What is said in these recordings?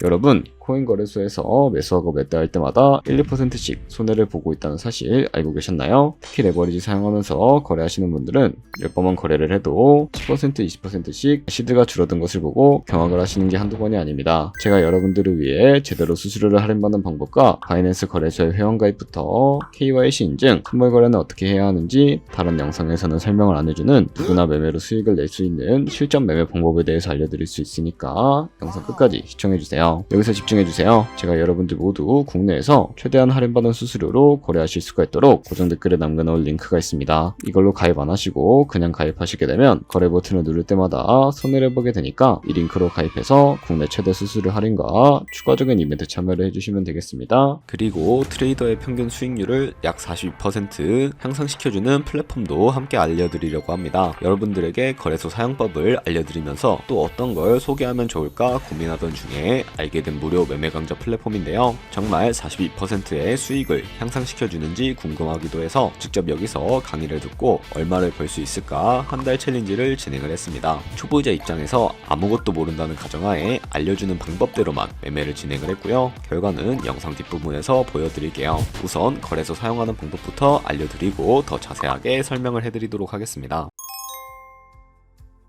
여러분, 코인 거래소에서 매수하고 매도할 때마다 1, 2%씩 손해를 보고 있다는 사실 알고 계셨나요? 특히 레버리지 사용하면서 거래하시는 분들은 몇 번만 거래를 해도 10%, 20%씩 시드가 줄어든 것을 보고 경악을 하시는 게 한두 번이 아닙니다. 제가 여러분들을 위해 제대로 수수료를 할인받는 방법과 바이낸스 거래소의 회원가입부터 KYC 인증, 선물 거래는 어떻게 해야 하는지 다른 영상에서는 설명을 안 해주는 누구나 매매로 수익을 낼 수 있는 실전 매매 방법에 대해서 알려드릴 수 있으니까 영상 끝까지 시청해주세요. 여기서 집중해주세요. 제가 여러분들 모두 국내에서 최대한 할인받은 수수료로 거래하실 수가 있도록 고정 댓글에 남겨놓은 링크가 있습니다. 이걸로 가입 안 하시고 그냥 가입하시게 되면 거래 버튼을 누를 때마다 손해를 보게 되니까 이 링크로 가입해서 국내 최대 수수료 할인과 추가적인 이벤트 참여를 해주시면 되겠습니다. 그리고 트레이더의 평균 수익률을 약 42% 향상시켜주는 플랫폼도 함께 알려드리려고 합니다. 여러분들에게 거래소 사용법을 알려드리면서 또 어떤 걸 소개하면 좋을까 고민하던 중에 알게 된 무료 매매 강좌 플랫폼인데요. 정말 42%의 수익을 향상시켜주는지 궁금하기도 해서 직접 여기서 강의를 듣고 얼마를 벌 수 있을까 한 달 챌린지를 진행을 했습니다. 초보자 입장에서 아무것도 모른다는 가정하에 알려주는 방법대로만 매매를 진행을 했고요. 결과는 영상 뒷부분에서 보여드릴게요. 우선 거래소 사용하는 방법부터 알려드리고 더 자세하게 설명을 해드리도록 하겠습니다.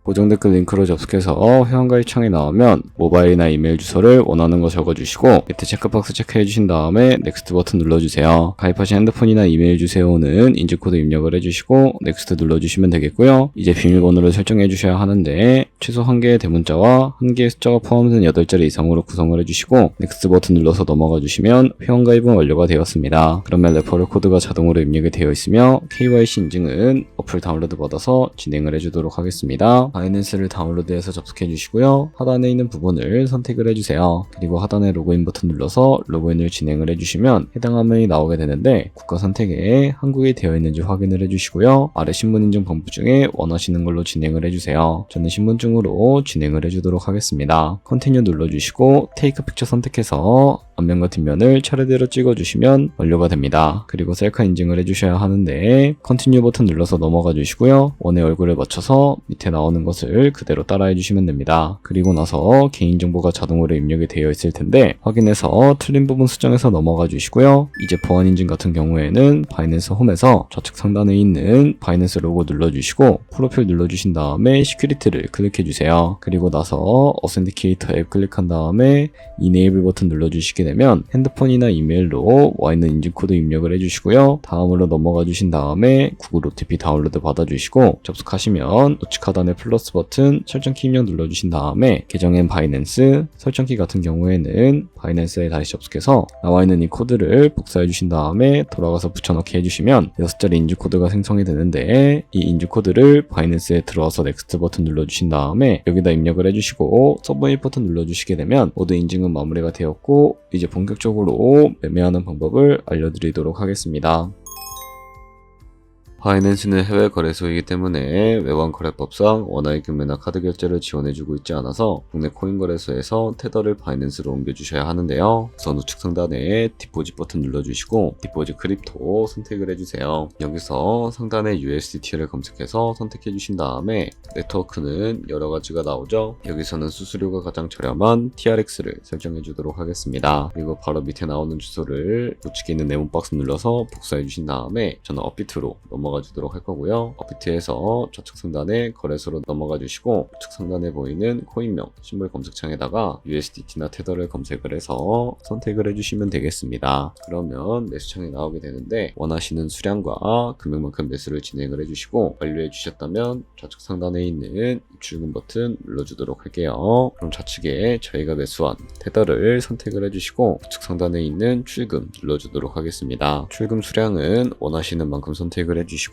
고정 댓글 링크로 접속해서 회원가입 창이 나오면 모바일이나 이메일 주소를 원하는 거 적어주시고 밑에 체크박스 체크해주신 다음에 넥스트 버튼 눌러주세요. 가입하신 핸드폰이나 이메일 주소는 인증코드 입력을 해주시고 넥스트 눌러주시면 되겠고요. 이제 비밀번호를 설정해주셔야 하는데 최소 1개의 대문자와 1개의 숫자가 포함된 8자리 이상으로 구성을 해주시고 넥스트 버튼 눌러서 넘어가 주시면 회원가입은 완료가 되었습니다. 그러면 레퍼럴 코드가 자동으로 입력이 되어 있으며 KYC 인증은 어플 다운로드 받아서 진행을 해주도록 하겠습니다. 바이낸스를 다운로드해서 접속해 주시고요. 하단에 있는 부분을 선택을 해주세요. 그리고 하단에 로그인 버튼 눌러서 로그인을 진행을 해주시면 해당 화면이 나오게 되는데 국가 선택에 한국이 되어 있는지 확인을 해주시고요. 아래 신분 인증 방법 중에 원하시는 걸로 진행을 해주세요. 저는 신분증으로 진행을 해주도록 하겠습니다. 컨티뉴 눌러주시고 테이크 픽처 선택해서 앞면과 뒷면을 차례대로 찍어주시면 완료가 됩니다. 그리고 셀카 인증을 해주셔야 하는데 컨티뉴 버튼 눌러서 넘어가 주시고요. 원의 얼굴을 맞춰서 밑에 나오는 것을 그대로 따라해 주시면 됩니다. 그리고 나서 개인정보가 자동으로 입력이 되어 있을 텐데 확인해서 틀린 부분 수정해서 넘어가 주시고요. 이제 보안 인증 같은 경우에는 바이낸스 홈에서 좌측 상단에 있는 바이낸스 로고 눌러주시고 프로필 눌러주신 다음에 시큐리티를 클릭해 주세요. 그리고 나서 어센티케이터 앱 클릭한 다음에 이네이블 버튼 눌러주시게 되면 핸드폰이나 이메일로 와있는 인증코드 입력을 해주시고요. 다음으로 넘어가 주신 다음에 구글 OTP 다운로드 받아주시고 접속하시면 우측 하단에 플러스 버튼 설정키 입력 눌러주신 다음에 계정엔 바이낸스, 설정키 같은 경우에는 바이낸스에 다시 접속해서 나와있는 이 코드를 복사해 주신 다음에 돌아가서 붙여넣기 해주시면 6자리 인증코드가 생성이 되는데 이 인증코드를 바이낸스에 들어와서 넥스트 버튼 눌러주신 다음에 여기다 입력을 해주시고 서브밋 버튼 눌러주시게 되면 모두 인증은 마무리가 되었고 이제 본격적으로 매매하는 방법을 알려드리도록 하겠습니다. 바이낸스는 해외 거래소이기 때문에 외환 거래법상 원화의 구매나 카드 결제를 지원해주고 있지 않아서 국내 코인 거래소에서 테더를 바이낸스로 옮겨주셔야 하는데요. 우선 우측 상단에 디포짓 버튼 눌러주시고 디포짓 크립토 선택을 해주세요. 여기서 상단에 USDT를 검색해서 선택해주신 다음에 네트워크는 여러 가지가 나오죠. 여기서는 수수료가 가장 저렴한 TRX를 설정해주도록 하겠습니다. 그리고 바로 밑에 나오는 주소를 우측에 있는 네모 박스 눌러서 복사해주신 다음에 저는 업비트로 넘어가 주도록 할 거고요. 업비트에서 좌측 상단에 거래소로 넘어가 주시고 우측 상단에 보이는 코인명 심볼 검색창에다가 USDT나 테더를 검색을 해서 선택을 해주시면 되겠습니다. 그러면 매수창이 나오게 되는데 원하시는 수량과 금액만큼 매수를 진행을 해주시고 완료해 주셨다면 좌측 상단에 있는 입출금 버튼 눌러주도록 할게요. 그럼 좌측에 저희가 매수한 테더를 선택을 해주시고 우측 상단에 있는 출금 눌러주도록 하겠습니다. 출금 수량은 원하시는 만큼 선택을 해주시고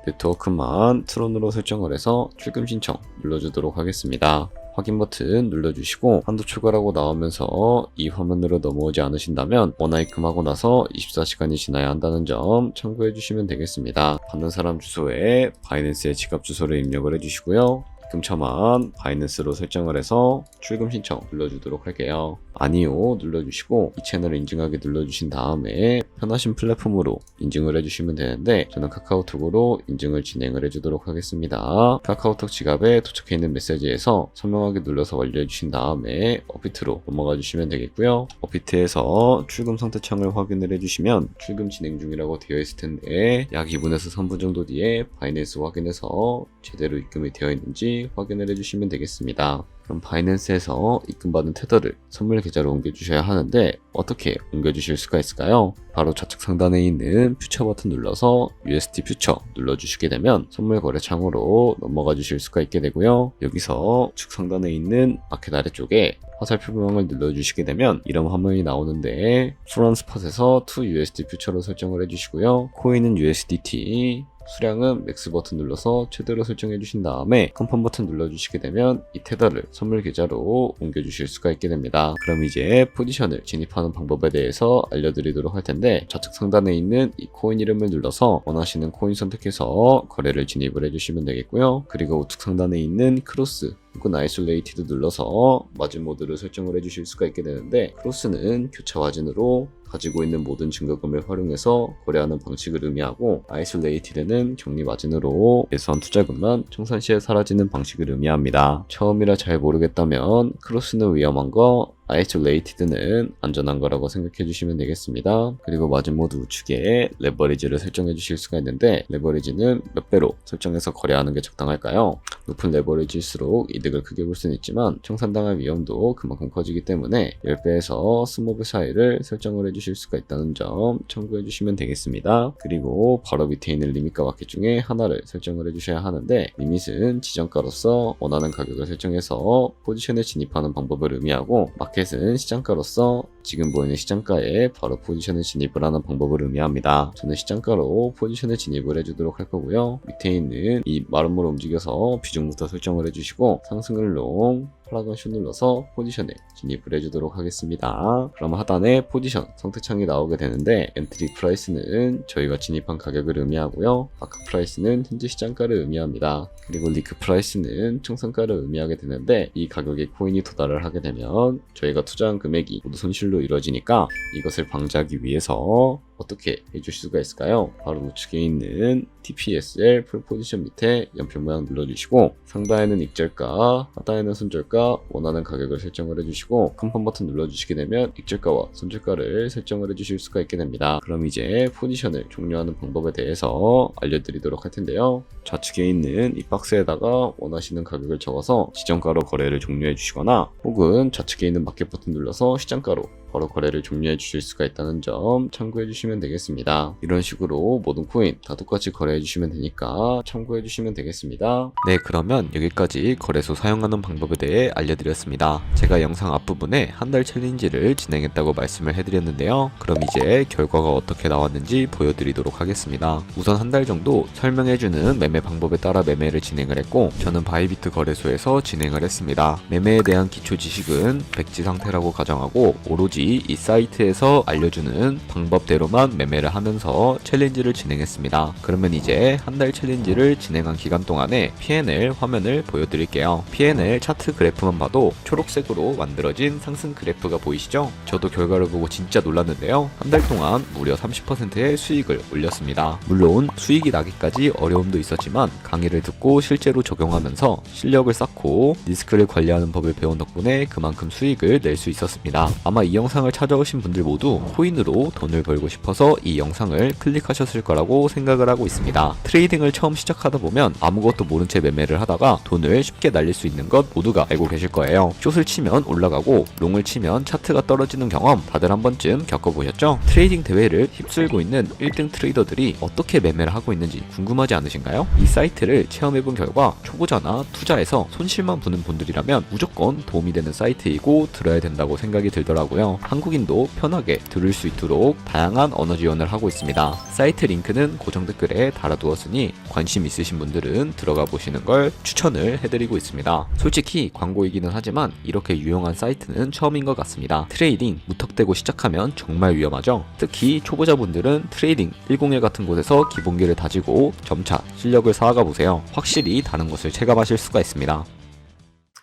네트워크만 트론으로 설정을 해서 출금 신청 눌러주도록 하겠습니다. 확인 버튼 눌러주시고 한도 초과라고 나오면서 이 화면으로 넘어오지 않으신다면 원화 입금하고 나서 24시간이 지나야 한다는 점 참고해 주시면 되겠습니다. 받는 사람 주소에 바이낸스의 지갑 주소를 입력을 해주시고요. 입금처만 바이낸스로 설정을 해서 출금 신청 눌러주도록 할게요. 아니요 눌러주시고 이 채널을 인증하게 눌러주신 다음에 편하신 플랫폼으로 인증을 해주시면 되는데 저는 카카오톡으로 인증을 진행을 해주도록 하겠습니다. 카카오톡 지갑에 도착해 있는 메시지에서 선명하게 눌러서 완료해주신 다음에 업비트로 넘어가 주시면 되겠고요. 업비트에서 출금 상태창을 확인을 해주시면 출금 진행 중이라고 되어 있을 텐데 약 2분에서 3분 정도 뒤에 바이낸스 확인해서 제대로 입금이 되어 있는지 확인을 해주시면 되겠습니다. 그럼 바이낸스에서 입금받은 테더를 선물 계좌로 옮겨주셔야 하는데 어떻게 옮겨주실 수가 있을까요? 바로 좌측 상단에 있는 퓨처 버튼 눌러서 USD 퓨처 눌러주시게 되면 선물 거래 창으로 넘어가 주실 수가 있게 되고요. 여기서 우측 상단에 있는 마켓 아래쪽에 화살표 모양을 눌러주시게 되면 이런 화면이 나오는데 프론 스팟에서 to USD 퓨처로 설정을 해주시고요. 코인은 USDT, 수량은 맥스 버튼 눌러서 최대로 설정해 주신 다음에 컨펌 버튼 눌러주시게 되면 이 테더를 선물 계좌로 옮겨주실 수가 있게 됩니다. 그럼 이제 포지션을 진입하는 방법에 대해서 알려드리도록 할 텐데 좌측 상단에 있는 이 코인 이름을 눌러서 원하시는 코인 선택해서 거래를 진입을 해주시면 되겠고요. 그리고 우측 상단에 있는 크로스 혹은 아이솔레이티드 눌러서 마진 모드를 설정을 해주실 수가 있게 되는데 크로스는 교차 마진으로 가지고 있는 모든 증거금을 활용해서 거래하는 방식을 의미하고 아이솔레이티드는 격리 마진으로 예수한 투자금만 청산 시에 사라지는 방식을 의미합니다. 처음이라 잘 모르겠다면 크로스는 위험한 거, 아이솔레이티드는 안전한 거라고 생각해 주시면 되겠습니다. 그리고 마진 모드 우측에 레버리지를 설정해 주실 수가 있는데 레버리지는 몇 배로 설정해서 거래하는 게 적당할까요? 높은 레버리지일수록 이득을 크게 볼 수는 있지만 청산당할 위험도 그만큼 커지기 때문에 10배에서 스몰 사이를 설정을 해주실 수가 있다는 점 참고해 주시면 되겠습니다. 그리고 바로 밑에 있는 리밋과 마켓 중에 하나를 설정을 해주셔야 하는데 리밋은 지정가로서 원하는 가격을 설정해서 포지션에 진입하는 방법을 의미하고 마켓은 시장가로서 지금 보이는 시장가에 바로 포지션에 진입을 하는 방법을 의미합니다. 저는 시장가로 포지션에 진입을 해주도록 할 거고요. 밑에 있는 이 마름모를 움직여서 비중부터 설정을 해주시고 상승을 롱, 플라그 슛 눌러서 포지션에 진입을 해주도록 하겠습니다. 그럼 하단에 포지션 선택창이 나오게 되는데 엔트리 프라이스는 저희가 진입한 가격을 의미하고요. 마크 프라이스는 현재 시장가를 의미합니다. 그리고 리크 프라이스는 청산가를 의미하게 되는데 이 가격에 코인이 도달을 하게 되면 저희가 투자한 금액이 모두 손실로 이루어지니까 이것을 방지하기 위해서 어떻게 해줄 수가 있을까요? 바로 우측에 있는 TPSL 풀 포지션 밑에 연필 모양 눌러주시고 상단에는 익절가, 하단에는 손절가 원하는 가격을 설정을 해주시고 컨펌 버튼 눌러주시게 되면 익절가와 손절가를 설정을 해주실 수가 있게 됩니다. 그럼 이제 포지션을 종료하는 방법에 대해서 알려드리도록 할 텐데요. 좌측에 있는 이 박스에다가 원하시는 가격을 적어서 지정가로 거래를 종료해 주시거나 혹은 좌측에 있는 마켓 버튼 눌러서 시장가로 바로 거래를 종료해 주실 수가 있다는 점 참고해 주시면 되겠습니다. 이런 식으로 모든 코인 다 똑같이 거래해 주시면 되니까 참고해 주시면 되겠습니다. 네, 그러면 여기까지 거래소 사용하는 방법에 대해 알려드렸습니다. 제가 영상 앞부분에 한 달 챌린지를 진행했다고 말씀을 해드렸는데요. 그럼 이제 결과가 어떻게 나왔는지 보여드리도록 하겠습니다. 우선 한 달 정도 설명해주는 매매 방법에 따라 매매를 진행을 했고 저는 바이비트 거래소에서 진행을 했습니다. 매매에 대한 기초 지식은 백지 상태라고 가정하고 오로지 이 사이트에서 알려주는 방법대로만 매매를 하면서 챌린지를 진행했습니다. 그러면 이제 한 달 챌린지를 진행한 기간 동안에 P&L 화면을 보여드릴게요. P&L 차트 그래프만 봐도 초록색으로 만들어진 상승 그래프가 보이시죠? 저도 결과를 보고 진짜 놀랐는데요. 한 달 동안 무려 30%의 수익을 올렸습니다. 물론 수익이 나기까지 어려움도 있었지만 강의를 듣고 실제로 적용하면서 실력을 쌓고 리스크를 관리하는 법을 배운 덕분에 그만큼 수익을 낼 수 있었습니다. 아마 이 영상을 찾아오신 분들 모두 코인으로 돈을 벌고 싶어서 이 영상을 클릭하셨을 거라고 생각을 하고 있습니다. 트레이딩을 처음 시작하다 보면 아무것도 모른 채 매매를 하다가 돈을 쉽게 날릴 수 있는 것 모두가 알고 계실 거예요. 숏을 치면 올라가고 롱을 치면 차트가 떨어지는 경험 다들 한 번쯤 겪어보셨죠? 트레이딩 대회를 휩쓸고 있는 1등 트레이더들이 어떻게 매매를 하고 있는지 궁금하지 않으신가요? 이 사이트를 체험해본 결과 초보자나 투자에서 손실만 보는 분들이라면 무조건 도움이 되는 사이트이고 들어야 된다고 생각이 들더라고요. 한국인도 편하게 들을 수 있도록 다양한 무제한 언어 지원을 하고 있습니다. 사이트 링크는 고정 댓글에 달아두었으니 관심 있으신 분들은 들어가 보시는 걸 추천을 해드리고 있습니다. 솔직히 광고이기는 하지만 이렇게 유용한 사이트는 처음인 것 같습니다. 트레이딩 무턱대고 시작하면 정말 위험하죠. 특히 초보자분들은 트레이딩 101 같은 곳에서 기본기를 다지고 점차 실력을 쌓아가 보세요. 확실히 다른 것을 체감하실 수가 있습니다.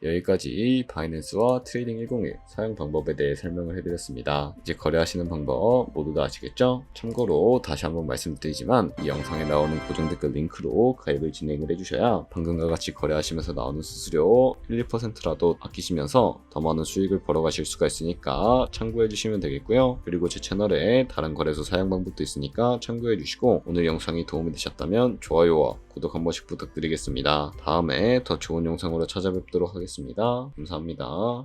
여기까지 바이낸스와 트레이딩 101 사용 방법에 대해 설명을 해드렸습니다. 이제 거래하시는 방법 모두 다 아시겠죠? 참고로 다시 한번 말씀드리지만 이 영상에 나오는 고정 댓글 링크로 가입을 진행을 해주셔야 방금과 같이 거래하시면서 나오는 수수료 1, 2%라도 아끼시면서 더 많은 수익을 벌어가실 수가 있으니까 참고해주시면 되겠고요. 그리고 제 채널에 다른 거래소 사용 방법도 있으니까 참고해주시고 오늘 영상이 도움이 되셨다면 좋아요와 구독 한 번씩 부탁드리겠습니다. 다음에 더 좋은 영상으로 찾아뵙도록 하겠습니다. 감사합니다.